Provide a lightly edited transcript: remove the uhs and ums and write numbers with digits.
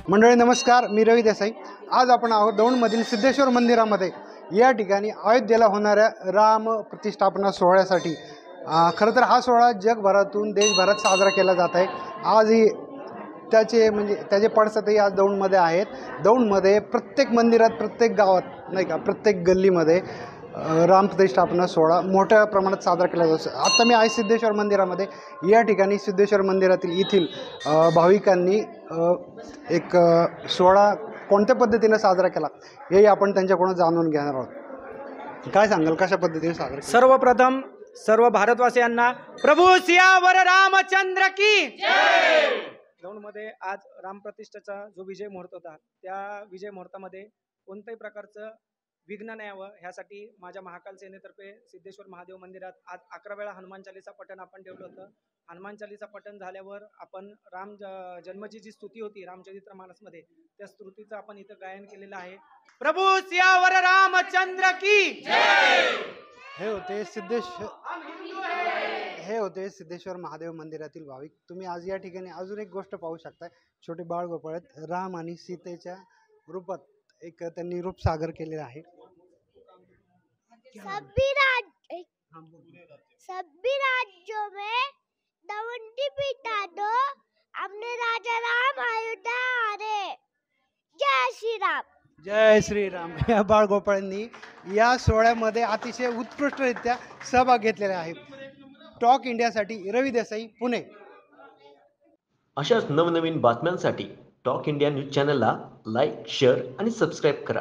मंडळी नमस्कार, मी रवी देसाई। आज आपण आहोत दौंडमधील सिद्धेश्वर मंदिरामध्ये। या ठिकाणी अयोध्येला होणाऱ्या राम प्रतिष्ठापना सोहळ्यासाठी खरं तर हा सोहळा जगभरातून देशभरात साजरा केला जात आहे। आजही त्याचे पडसादही आज दौंडमध्ये आहेत। दौंडमध्ये प्रत्येक मंदिरात, प्रत्येक गावात नाही का, प्रत्येक गल्लीमध्ये राम प्रतिष्ठापना सोहळा मोठ्या प्रमाणात साजरा केला जातो। आता मी आहे सिद्धेश्वर मंदिरामध्ये। या ठिकाणी सिद्धेश्वर मंदिरातील येथील भाविकांनी एक सोहळा कोणत्या पद्धतीने साजरा केला हे आपण त्यांच्याकडून जाणून घेणार आहोत। काय सांगाल, कशा पद्धतीने साजरा केला? सर्वप्रथम सर्व भारतवासियांना प्रभू सियावर रामचंद्र की जय। दौंडमध्ये आज राम प्रतिष्ठेचा जो विजय मुहूर्त होता, त्या विजय मुहूर्तामध्ये कोणत्याही प्रकारचं विघ्न नाही यावं ह्यासाठी माझ्या महाकाल सेनेतर्फे सिद्धेश्वर महादेव मंदिरात आज 11 वेळा हनुमान चालीसा पठण आपण ठेवलं होतं। हनुमान चालीसा पठण झाल्यावर आपण राम जन्माची जी स्तुती होती रामचरित्र मानसमध्ये, त्या स्तुतीचं आपण इथं गायन केलेलं आहे। प्रभू सियावर रामचंद्र की जय। हे होते सिद्धेश्वर महादेव मंदिरातील भाविक। तुम्ही आज या ठिकाणी अजून एक गोष्ट पाहू शकता। छोटे बाळ गोपाळ आहेत। राम आणि सीतेच्या रूपात एक त्यांनी रूप सागर केलेलं आहे। सभी राज्यों में दवंडी पिटा दो, अपने राजा राम अयोध्या आ रहे। जय श्री राम। जय श्रीराम। या बाळ गोपाळांनी या सोहळ्यामध्ये अतिशय उत्कृष्टरित्या सहभाग घेतलेला आहे। टॉक इंडियासाठी रवी देसाई, पुणे। अशाच नवनवीन बातम्यांसाठी टॉक इंडिया न्यूज चॅनलला लाईक, शेअर आणि सबस्क्राईब करा।